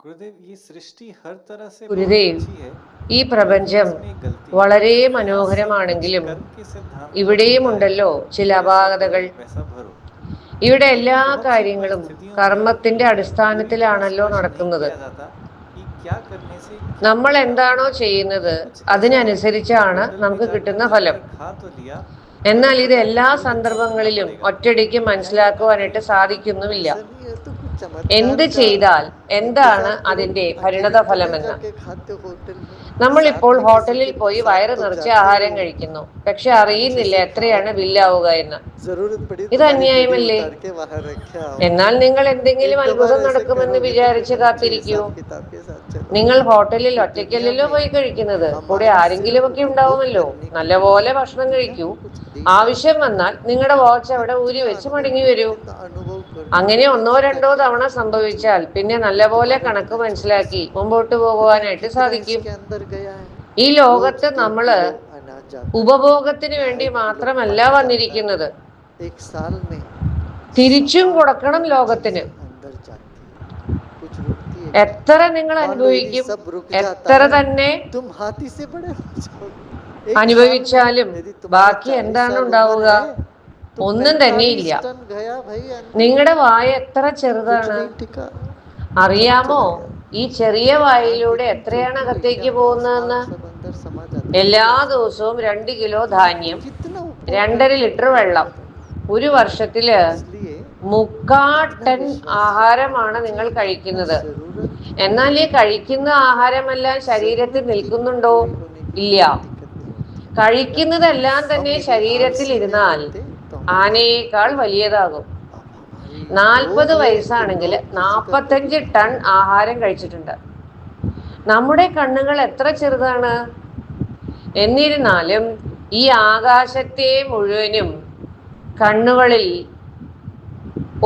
गुरुदेव ये सृष्टि हर तरह से बहुत ഗുരുദേവ്, अच्छी है ഈ लेकिन പ്രപഞ്ചം इसमें एक गलती है വളരെ यहाँ सब कुछ മനോഹരമാണെങ്കിലും कर्म के सिद्धांत पर होता है ഇവിടെയുമുണ്ടല്ലോ ചില जैसा करो അപാകതകൾ. वैसा भरो ഇവിടെ लेकिन എല്ലാ बहुत सी കാര്യങ്ങളും परिस्थितियों में കർമ്മത്തിന്റെ ये पूरी तरह അടിസ്ഥാനത്തിലാണല്ലോ स्पष्ट नहीं നടക്കുന്നത്. किया जाता कि क्या करने से क्या നമ്മൾ परिणाम എന്താണോ होगा ചെയ്യുന്നത് ये कुछ ऐसा है कि അതിനനുസരിച്ചാണ് होटल में നമുക്ക് जाकर കിട്ടുന്ന ഫലം. जमकर खा तो लिया എന്നാൽ पर ഇത് पता എല്ലാ नहीं 2 दिन तक करना സന്ദർഭങ്ങളിലും पड़ेगा ഒറ്റയടിക്ക് क्या ये बात മനസ്സിലാക്കുവാനായിട്ട് ठीक है സാധിക്കുന്നുമില്ല. ऐसा नहीं है तो कुछ चमत्कार എന്ത് का ചെയ്താൽ എന്താണ് इंतजार करो അതിന്റെ अकेले പരിണത तो नहीं ഫലമെന്ന്. जाके खाते होटल में നമ്മളിപ്പോൾ साथ में किसी ഹോട്ടലിൽ के പോയി साथ വയറ് तो നിറച്ച് जाते ആഹാരം हो കഴിക്കുന്നു, പക്ഷെ अच्छे അറിയുന്നില്ല से എത്രയാണ് खाओ ബില്ലാവുക എന്ന്. जरूरत पड़ी ഇത് तुम्हारी बीड़ी അന്യായമല്ലേ? उतार के वहां रखे आओ എന്നാൽ നിങ്ങൾ എന്തെങ്കിലും एक दो बार അത്ഭുതം ऐसे നടക്കുമെന്ന് करोगे तो വിചാരിച്ച് फिर अच्छे കാത്തിരിക്കൂ. हिसाब किताब के साथ चलो നിങ്ങൾ ഹോട്ടലിൽ ये दुनिया ഒറ്റയ്ക്കല്ലല്ലോ में പോയി കഴിക്കുന്നത്, കൂടെ हमारी ആരെങ്കിലും सिर्फ ഒക്കെ उपभोग ഉണ്ടാവുമല്ലോ. करने के നല്ലപോലെ लिए ഭക്ഷണം दुनिया കഴിക്കൂ. को कुछ देता ആവശ്യം വന്നാൽ നിങ്ങളുടെ വാച്ച് അവിടെ ഊരി വെച്ച് മടങ്ങി വരൂ. कितना अनुभव करने അങ്ങനെ को ഒന്നോ मिलता രണ്ടോ है തവണ സംഭവിച്ചാൽ പിന്നെ നല്ലപോലെ കണക്ക് മനസ്സിലാക്കി മുമ്പോട്ട് പോകുവാനായിട്ട് कितना സാധിക്കും. इसके अंदर गया है ഈ रोज ലോകത്ത് 2 നമ്മള് किलो अनाज जाता है ഉപഭോഗത്തിന് വേണ്ടി 2.5 किलो മാത്രമല്ല बच जाता വന്നിരിക്കുന്നത്, है एक साल में തിരിച്ചും 7 കൊടുക്കണം किलो ലോകത്തിന്. चीजें अंदर जाती है कुछ रुकती है എത്ര നിങ്ങൾ मान लो यदि അനുഭവിക്കും, सब रुक जाता എത്ര है തന്നെ तुम हाथी से बड़े हो जाओगे एक साल में അനുഭവിച്ചാലും यदि तुम्हारा ബാക്കി 40 എന്താണ് साल ഉണ്ടാവുക? उम्र है तो ഒന്നും തന്നെ 45 ഇല്ല. टन गया भाई अंदर നിങ്ങളുടെ വായ എത്ര कुछ ചെറുതാണ് नहीं टिका അറിയാമോ? चला गया ഈ ചെറിയ വായിലൂടെ എത്രയാണ് അകത്തേക്ക് പോകുന്നതെന്ന്. सब अंदर समा जाता है എല്ലാ ദിവസവും 2 കിലോ ധാന്യം, कितना उपभोग 2.5 ലിറ്റർ വെള്ളം, ഒരു വർഷത്തില് इसलिए 3/4 ടൺ ആഹാരമാണ് നിങ്ങൾ കഴിക്കുന്നത്. जरूरत എന്നാൽ ഈ കഴിക്കുന്ന ആഹാരമെല്ലാം ശരീരത്തിൽ നിൽക്കുന്നുണ്ടോ? ഇല്ല. കഴിക്കുന്നതെല്ലാം തന്നെ ശരീരത്തിൽ ഇരുന്നാൽ ആനയേക്കാൾ വലിയതാകും. 40 വയസ്സാണെങ്കിൽ 45 ടൺ ആഹാരം കഴിച്ചിട്ടുണ്ട്. നമ്മുടെ കണ്ണുകൾ എത്ര ചെറുതാണ്. എന്നിരുന്നാലും ഈ ആകാശത്തെ മുഴുവനും കണ്ണുകളിൽ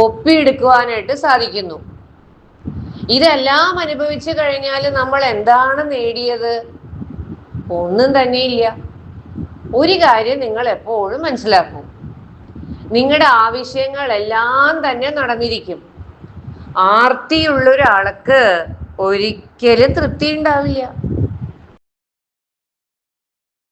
ഒപ്പിയെടുക്കുവാനായിട്ട് സാധിക്കുന്നു. ഇതെല്ലാം അനുഭവിച്ചു കഴിഞ്ഞാൽ നമ്മൾ എന്താണ് നേടിയത്? ഒന്നും തന്നെയില്ല. ഒരു കാര്യം നിങ്ങൾ എപ്പോഴും മനസ്സിലാക്കൂ, നിങ്ങളുടെ ആവശ്യങ്ങളെല്ലാം തന്നെ നടന്നിരിക്കും. ആർത്തിയുള്ള ഒരാൾക്ക് ഒരിക്കലും തൃപ്തി ഉണ്ടാവില്ല.